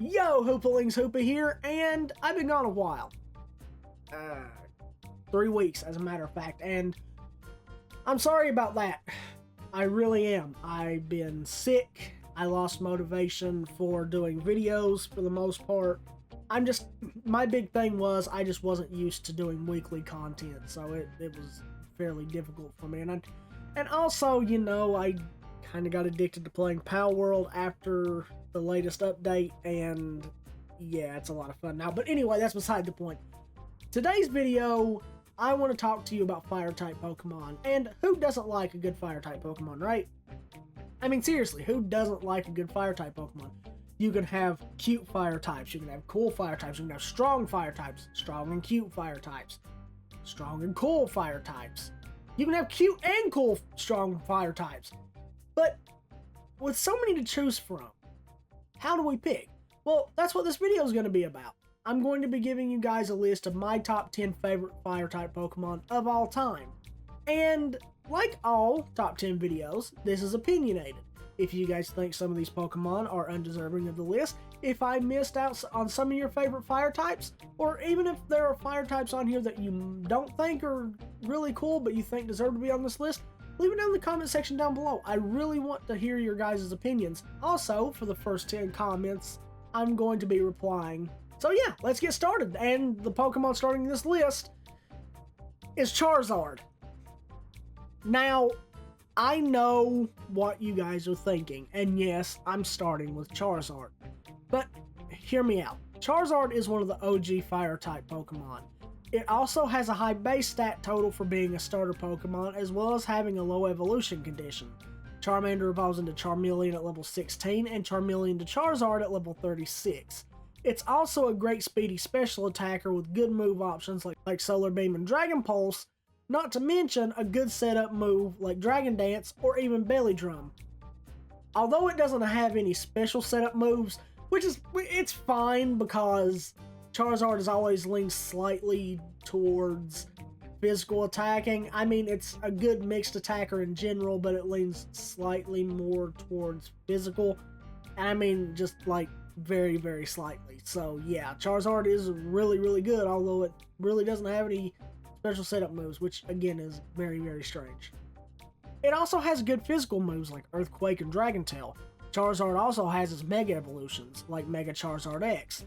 Yo, Hoopalings, Hoopa here, and I've been gone a while. 3 weeks, as a matter of fact, and I'm sorry about that. I really am. I've been sick. I lost motivation for doing videos for the most part. My big thing was I just wasn't used to doing weekly content, so it was fairly difficult for me. And also, you know, I kind of got addicted to playing Pal World after the latest update, and yeah, it's a lot of fun now. But anyway, that's beside the point. Today's video, I want to talk to you about Fire Type Pokemon, and who doesn't like a good Fire Type Pokemon, right? I mean, seriously, who doesn't like a good Fire Type Pokemon? You can have cute Fire types, you can have cool Fire types, you can have strong Fire types, strong and cute Fire types, strong and cool Fire types. You can have cute and cool strong Fire types. But with so many to choose from, how do we pick? Well, that's what this video is going to be about. I'm going to be giving you guys a list of my top 10 favorite Fire type Pokemon of all time. And like all top 10 videos, this is opinionated. If you guys think some of these Pokemon are undeserving of the list, if I missed out on some of your favorite Fire types, or even if there are Fire types on here that you don't think are really cool but you think deserve to be on this list, leave it down in the comment section down below. I really want to hear your guys' opinions. Also, for the first 10 comments, I'm going to be replying. So yeah, let's get started. And the Pokemon starting this list is Charizard. Now, I know what you guys are thinking, and yes, I'm starting with Charizard. But hear me out. Charizard is one of the OG Fire type Pokemon. It also has a high base stat total for being a starter Pokemon, as well as having a low evolution condition. Charmander evolves into Charmeleon at level 16, and Charmeleon to Charizard at level 36. It's also a great speedy special attacker with good move options like Solar Beam and Dragon Pulse, not to mention a good setup move like Dragon Dance or even Belly Drum. Although it doesn't have any special setup moves, it's fine because Charizard has always leaned slightly towards physical attacking. I mean, it's a good mixed attacker in general, but it leans slightly more towards physical. And I mean, just like very, very slightly. So yeah, Charizard is really, really good, although it really doesn't have any special setup moves, which again is very, very strange. It also has good physical moves like Earthquake and Dragon Tail. Charizard also has its Mega Evolutions, like Mega Charizard X.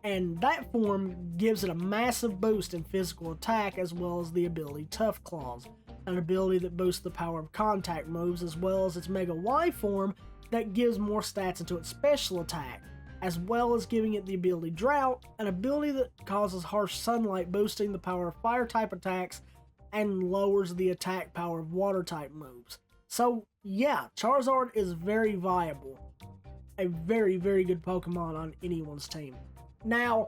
And that form gives it a massive boost in physical attack, as well as the ability Tough Claws, an ability that boosts the power of contact moves, as well as its Mega Y form that gives more stats into its special attack, as well as giving it the ability Drought, an ability that causes harsh sunlight, boosting the power of fire type attacks and lowers the attack power of water type moves. So yeah, Charizard is very viable, a very, very good Pokemon on anyone's team. Now,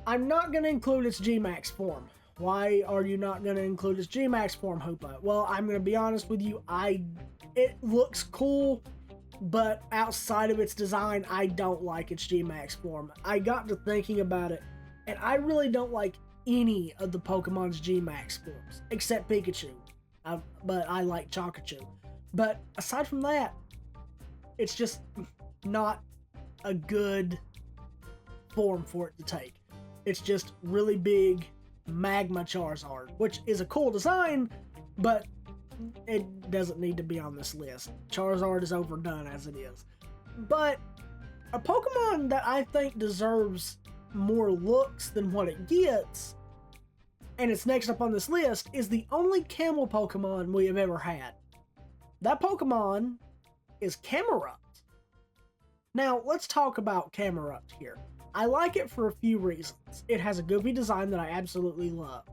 I'm not going to include its G-Max form. Why are you not going to include its G-Max form, Hoopa? Well, I'm going to be honest with you, it looks cool, but outside of its design, I don't like its G-Max form. I got to thinking about it, and I really don't like any of the Pokemon's G-Max forms, except Pikachu. But I like Chonkachu. But aside from that, it's just not a good form for it to take. It's just really big Magma Charizard, which is a cool design, but it doesn't need to be on this list. Charizard is overdone as it is. But a Pokemon that I think deserves more looks than what it gets, and it's next up on this list, is the only camel Pokemon we have ever had. That Pokemon is Camerupt. Now, let's talk about Camerupt here. I like it for a few reasons. It has a goofy design that I absolutely love.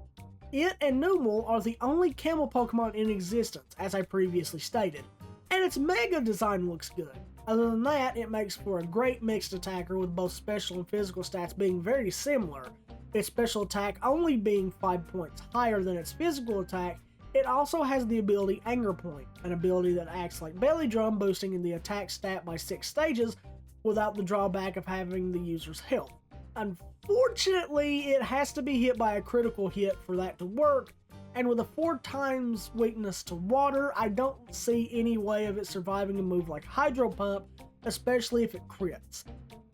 It and Numel are the only camel Pokemon in existence, as I previously stated, and its Mega design looks good. Other than that, it makes for a great mixed attacker with both special and physical stats being very similar. Its special attack only being 5 points higher than its physical attack. It also has the ability Anger Point, an ability that acts like Belly Drum, boosting the attack stat by 6 stages without the drawback of having the user's health. Unfortunately, it has to be hit by a critical hit for that to work, and with a 4 times weakness to water, I don't see any way of it surviving a move like Hydro Pump, especially if it crits.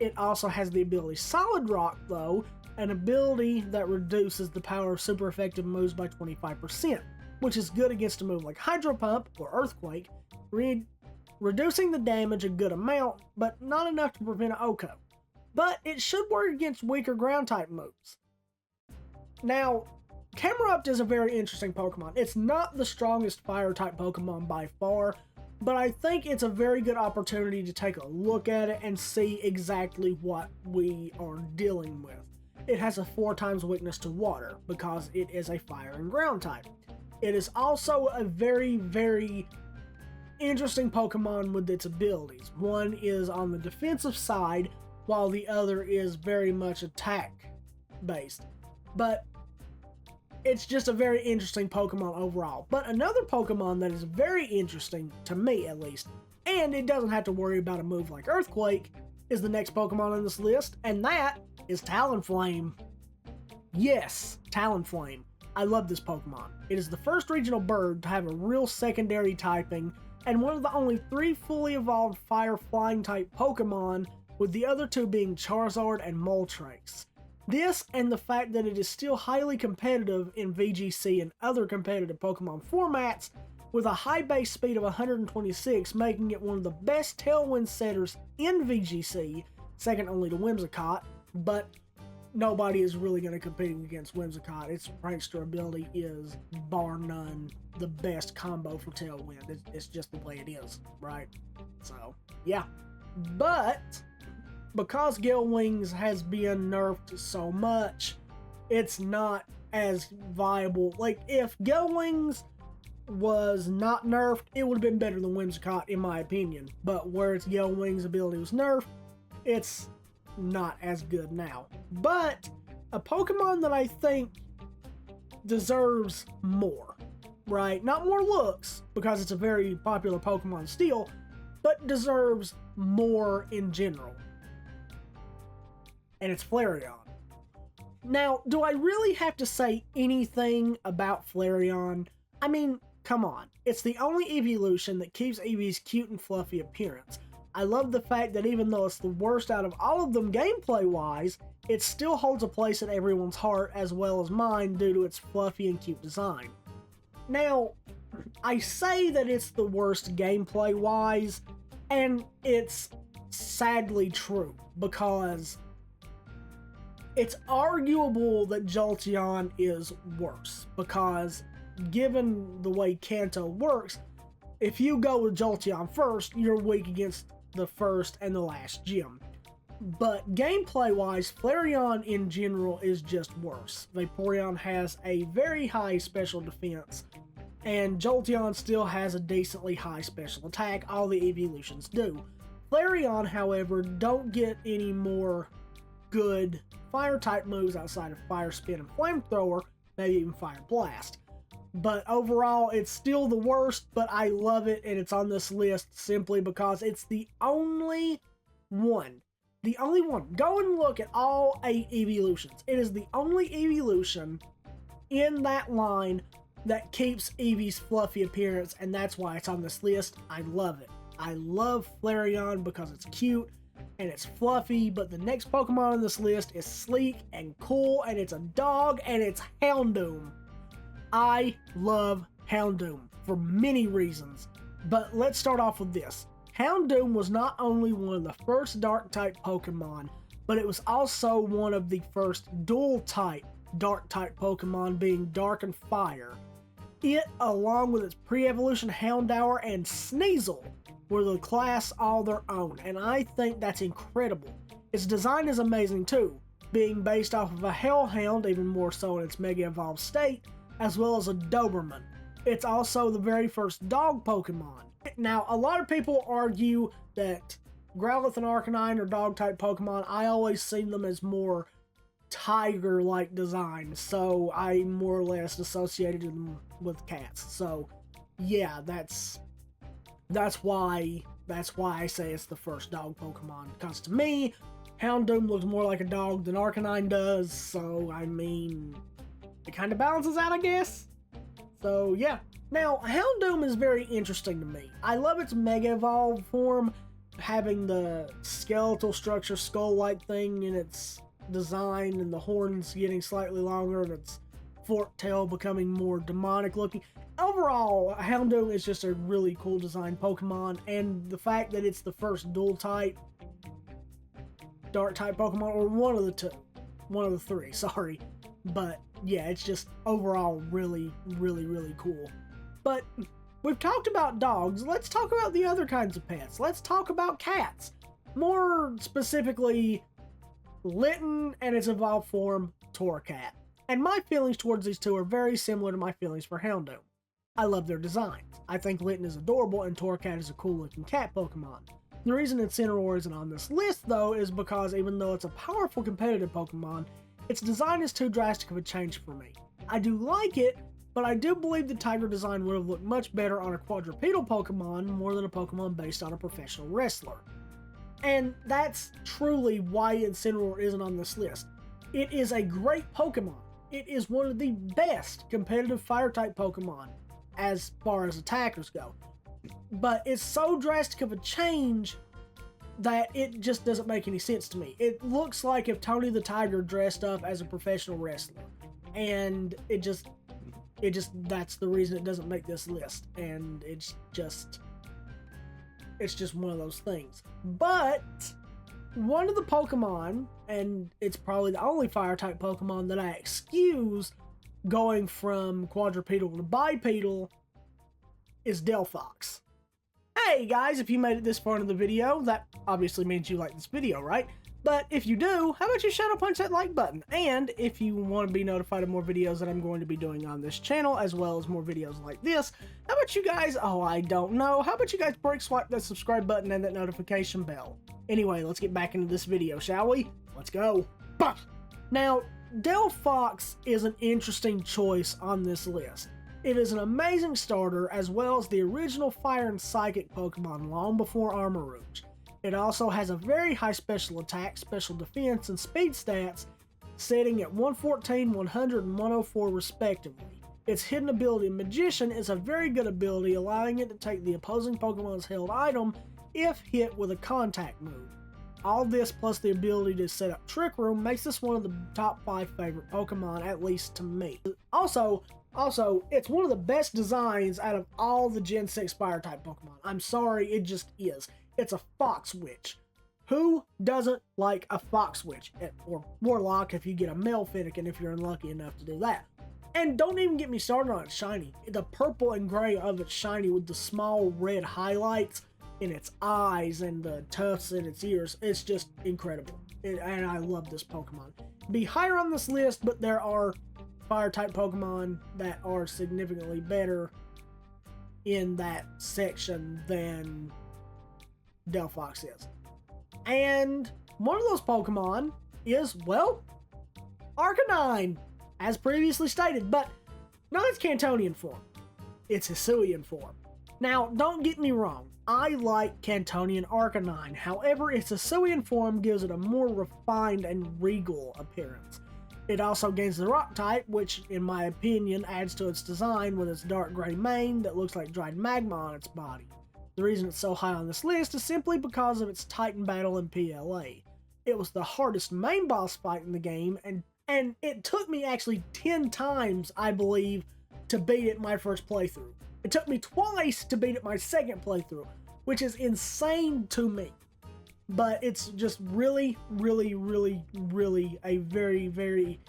It also has the ability Solid Rock, though, an ability that reduces the power of super effective moves by 25%, which is good against a move like Hydro Pump or Earthquake, reducing the damage a good amount, but not enough to prevent an OHKO. But it should work against weaker ground-type moves. Now, Camerupt is a very interesting Pokemon. It's not the strongest Fire-type Pokemon by far, but I think it's a very good opportunity to take a look at it and see exactly what we are dealing with. It has a 4 times weakness to water because it is a fire and ground type. It is also a very, very interesting Pokemon with its abilities. One is on the defensive side, while the other is very much attack based. But it's just a very interesting Pokemon overall. But another Pokemon that is very interesting, to me at least, and it doesn't have to worry about a move like Earthquake, is the next Pokemon on this list, and that is Talonflame. Yes, Talonflame. I love this Pokemon. It is the first regional bird to have a real secondary typing, and one of the only 3 fully evolved fire flying type Pokemon, with the other 2 being Charizard and Moltres. This, and the fact that it is still highly competitive in VGC and other competitive Pokemon formats, with a high base speed of 126, making it one of the best Tailwind setters in VGC, second only to Whimsicott, but nobody is really going to compete against Whimsicott. Its prankster ability is, bar none, the best combo for Tailwind. It's just the way it is, right? So, yeah. But because Gale Wings has been nerfed so much, it's not as viable. Like, if Gale Wings was not nerfed, it would have been better than Whimsicott, in my opinion. But where its Gale Wings ability was nerfed, it's not as good now. But a Pokemon that I think deserves more, right? Not more looks, because it's a very popular Pokemon still, but deserves more in general. And it's Flareon. Now, do I really have to say anything about Flareon? I mean, come on. It's the only evolution that keeps Eevee's cute and fluffy appearance. I love the fact that even though it's the worst out of all of them gameplay-wise, it still holds a place in everyone's heart as well as mine due to its fluffy and cute design. Now, I say that it's the worst gameplay-wise, and it's sadly true, because it's arguable that Jolteon is worse, because given the way Kanto works, if you go with Jolteon first, you're weak against the first and the last gym. But gameplay-wise, Flareon in general is just worse. Vaporeon has a very high special defense, and Jolteon still has a decently high special attack. All the evolutions do. Flareon, however, don't get any more good fire-type moves outside of Fire Spin and Flamethrower, maybe even Fire Blast. But overall, it's still the worst, but I love it, and it's on this list simply because it's the only one. The only one. Go and look at all 8 evolutions. It is the only evolution in that line that keeps Eevee's fluffy appearance, and that's why it's on this list. I love it. I love Flareon because it's cute and it's fluffy, but the next Pokemon on this list is sleek and cool, and it's a dog, and it's Houndoom. I love Houndoom for many reasons, but let's start off with this. Houndoom was not only one of the first Dark-type Pokemon, but it was also one of the first Dual-type Dark-type Pokemon, being Dark and Fire. It, along with its pre-evolution Houndour and Sneasel, were the class all their own, and I think that's incredible. Its design is amazing too, being based off of a Hellhound, even more so in its Mega Evolved state, as well as a Doberman. It's also the very first dog Pokemon. Now, a lot of people argue that Growlithe and Arcanine are dog-type Pokemon. I always see them as more tiger-like design, so I more or less associated them with cats. So, yeah, that's why I say it's the first dog Pokemon. Because to me, Houndoom looks more like a dog than Arcanine does, so, I mean, it kind of balances out, I guess. So, yeah. Now, Houndoom is very interesting to me. I love its Mega Evolved form. having the skeletal structure, skull-like thing in its design, and the horns getting slightly longer, and its forked tail becoming more demonic looking. Overall, Houndoom is just a really cool design Pokemon, and the fact that it's the first dual type dark type Pokemon, or one of the three, sorry. But yeah, it's just overall really, really, really cool. But we've talked about dogs. Let's talk about the other kinds of pets. Let's talk about cats. More specifically, Litten and its evolved form, Torracat. And my feelings towards these two are very similar to my feelings for Houndoom. I love their designs. I think Litten is adorable and Torracat is a cool looking cat Pokemon. The reason Incineroar isn't on this list though is because even though it's a powerful competitive Pokemon, its design is too drastic of a change for me. I do like it, but I do believe the tiger design would have looked much better on a quadrupedal Pokemon more than a Pokemon based on a professional wrestler. And that's truly why Incineroar isn't on this list. It is a great Pokemon. It is one of the best competitive Fire-type Pokemon as far as attackers go. But it's so drastic of a change that it just doesn't make any sense to me. It looks like if Tony the Tiger dressed up as a professional wrestler. And that's the reason it doesn't make this list. And it's just one of those things. But one of the Pokemon, and it's probably the only Fire-type Pokemon that I excuse going from quadrupedal to bipedal, is Delphox. Hey guys, if you made it this far into the video, that obviously means you like this video, right? But if you do, how about you shadow punch that like button? And if you want to be notified of more videos that I'm going to be doing on this channel, as well as more videos like this, how about you guys, how about you guys break swipe that subscribe button and that notification bell? Anyway, let's get back into this video, shall we? Let's go. Now, Delphox is an interesting choice on this list. It is an amazing starter, as well as the original Fire and Psychic Pokemon long before Armarouge. It also has a very high special attack, special defense, and speed stats, setting at 114, 100, and 104 respectively. Its hidden ability, Magician, is a very good ability, allowing it to take the opposing Pokemon's held item if hit with a contact move. All this plus the ability to set up Trick Room makes this one of the top 5 favorite Pokemon, at least to me. Also, it's one of the best designs out of all the Gen 6 Fire-type Pokemon. I'm sorry, it just is. It's a Fox Witch. Who doesn't like a Fox Witch? Or Warlock if you get a male Fennekin if you're unlucky enough to do that. And don't even get me started on its shiny. The purple and gray of its shiny with the small red highlights in its eyes and the tufts in its ears. It's just incredible. And I love this Pokemon. Be higher on this list, but there are Fire-type Pokemon that are significantly better in that section than Delphox is. And one of those Pokemon is, well, Arcanine, as previously stated, but not its Cantonian form. It's Hisuian form. Now, don't get me wrong, I like Cantonian Arcanine, however, its Hisuian form gives it a more refined and regal appearance. It also gains the Rock type, which, in my opinion, adds to its design with its dark gray mane that looks like dried magma on its body. The reason it's so high on this list is simply because of its Titan battle in PLA. It was the hardest main boss fight in the game, and it took me actually 10 times, I believe, to beat it my first playthrough. It took me twice to beat it my second playthrough, which is insane to me. But it's just really, really, really, really a very, very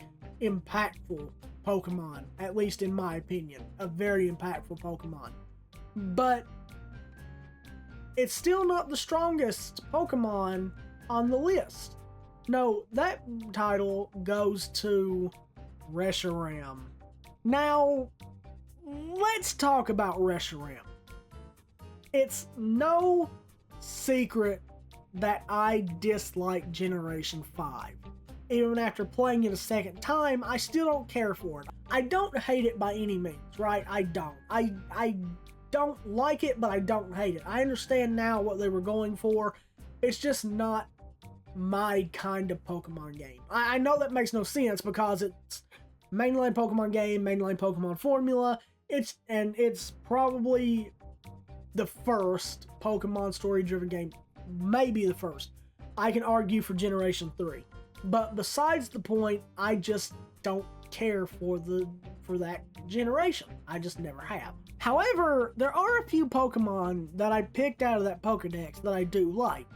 impactful Pokemon, at least in my opinion. A very impactful Pokemon. But it's still not the strongest Pokemon on the list. No, that title goes to Reshiram. Now, let's talk about Reshiram. It's no secret that I dislike Generation 5. Even after playing it a second time, I still don't care for it. I don't hate it by any means, right? I don't. I don't like it, but I don't hate it. I understand now what they were going for. It's just not my kind of Pokemon game. I know that makes no sense because it's mainline Pokemon game, mainline Pokemon formula. It's probably the first Pokemon story-driven game maybe the first. I can argue for Generation 3. But besides the point, I just don't care for that generation. I just never have. However, there are a few Pokemon that I picked out of that Pokedex that I do like.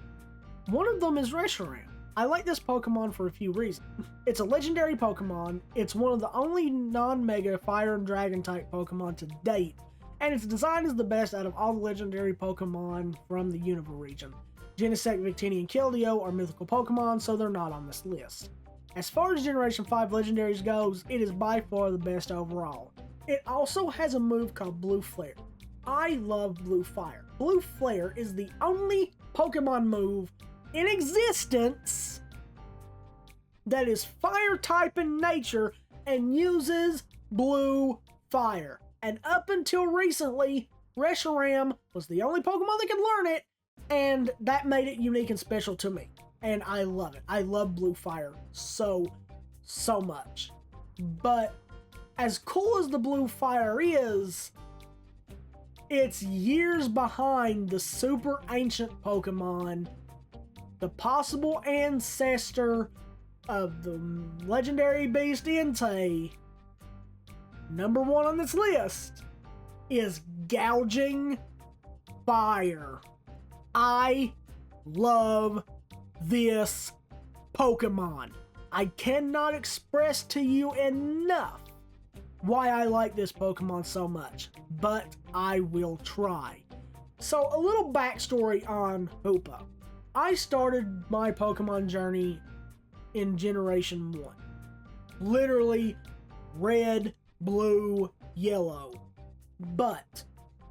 One of them is Reshiram. I like this Pokemon for a few reasons. It's a legendary Pokemon, it's one of the only non-mega Fire and Dragon type Pokemon to date, and its design is the best out of all the legendary Pokemon from the Unova region. Genesect, Victini, and Keldeo are mythical Pokemon, so they're not on this list. As far as Generation 5 Legendaries goes, it is by far the best overall. It also has a move called Blue Flare. I love Blue Fire. Blue Flare is the only Pokemon move in existence that is Fire type in nature and uses Blue Fire. And up until recently, Reshiram was the only Pokemon that could learn it, and that made it unique and special to me. And I love it. I love Blue Fire so much. But as cool as the Blue Fire is, it's years behind the super ancient Pokemon, the possible ancestor of the legendary beast Entei. Number 1 on this list is Gouging Fire. I love this Pokemon. I cannot express to you enough why I like this Pokemon so much, but I will try. So a little backstory on Hoopa. I started my Pokemon journey in Generation 1. Literally red, blue, yellow. But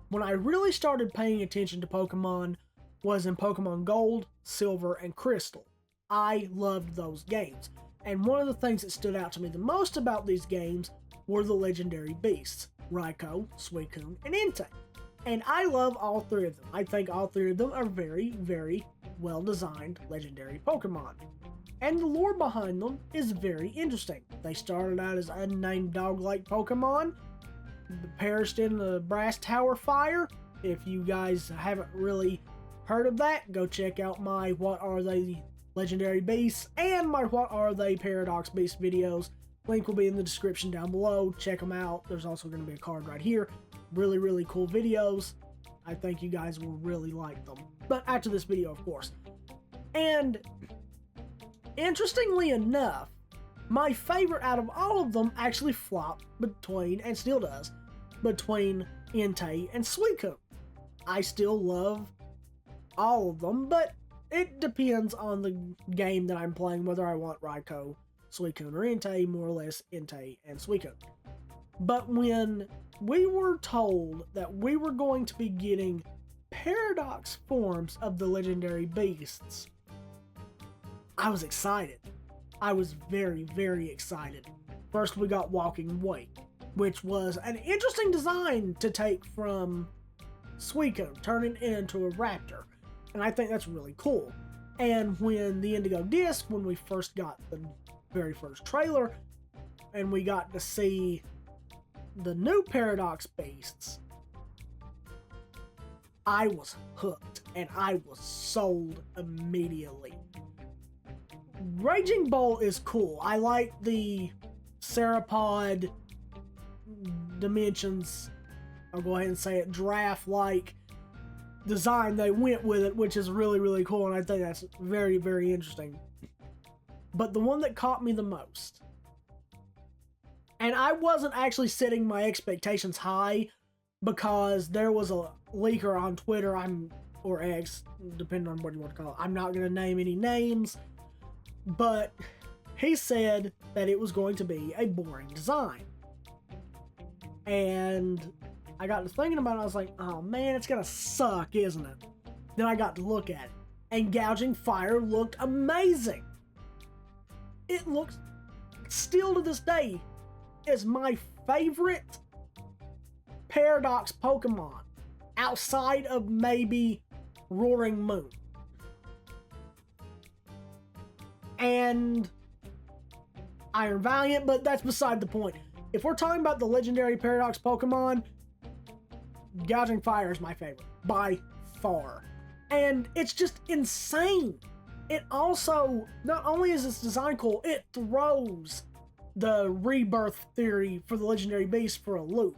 when I really started paying attention to Pokemon was in Pokemon Gold, Silver, and Crystal. I loved those games. And one of the things that stood out to me the most about these games were the legendary beasts, Raikou, Suicune, and Entei. And I love all 3 of them. I think all 3 of them are very, very well-designed legendary Pokemon. And the lore behind them is very interesting. They started out as unnamed dog-like Pokemon, perished in the Brass Tower fire. If you guys haven't really heard of that, go check out my What Are They Legendary Beasts and my What Are They Paradox Beast videos. Link will be in the description down below. Check them out. There's also going to be a card right here. Really, really cool videos. I think you guys will really like them. But after this video, of course. And interestingly enough, my favorite out of all of them actually flopped between, and still does, between Entei and Suicune. I still love all of them, but it depends on the game that I'm playing, whether I want Raikou, Suicune, or Entei, more or less Entei and Suicune. But when we were told that we were going to be getting Paradox forms of the legendary beasts, I was excited. I was very, very excited. First we got Walking Wake, which was an interesting design to take from Suicune, turning it into a raptor. And I think that's really cool. And when the Indigo Disc, when we first got the very first trailer, and we got to see the new Paradox beasts, I was hooked, and I was sold immediately. Raging Bolt is cool. I like the Serapod dimensions, I'll go ahead and say it, giraffe-like design they went with it, which is really, really cool, and I think that's very, very interesting. But the one that caught me the most, and I wasn't actually setting my expectations high, because there was a leaker on Twitter, or X, depending on what you want to call it. I'm not going to name any names, but he said that it was going to be a boring design. And I got to thinking about it, I was like, oh man, it's going to suck, isn't it? Then I got to look at it, and Gouging Fire looked amazing. It looks, still to this day, is my favorite Paradox Pokemon, outside of maybe Roaring Moon. And Iron Valiant, but that's beside the point. If we're talking about the legendary Paradox Pokemon, Gouging Fire is my favorite, by far. And it's just insane. It also, not only is its design cool, it throws the rebirth theory for the legendary beast for a loop.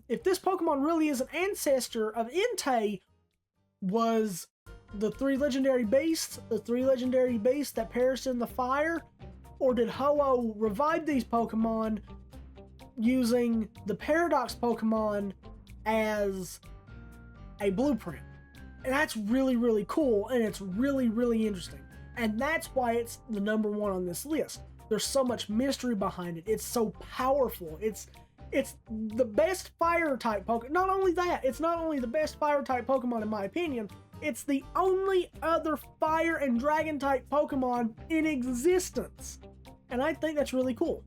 If this Pokemon really is an ancestor of Entei, was the three legendary beasts that perished in the fire, or did Ho-Oh revive these Pokemon using the Paradox Pokemon as a blueprint? And that's really, really cool, and it's really, really interesting. And that's why it's the number one on this list. There's so much mystery behind it. It's so powerful. It's the best fire-type Pokemon. Not only that, it's not only the best fire-type Pokemon in my opinion, it's the only other fire and dragon-type Pokemon in existence. And I think that's really cool.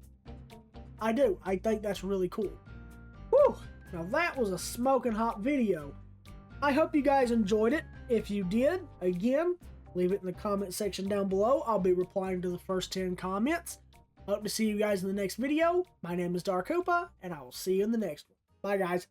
I do. I think that's really cool. Whew! Now that was a smoking hot video. I hope you guys enjoyed it. If you did, again, leave it in the comment section down below. I'll be replying to the first 10 comments. Hope to see you guys in the next video. My name is DarkHoopa, and I will see you in the next one. Bye, guys.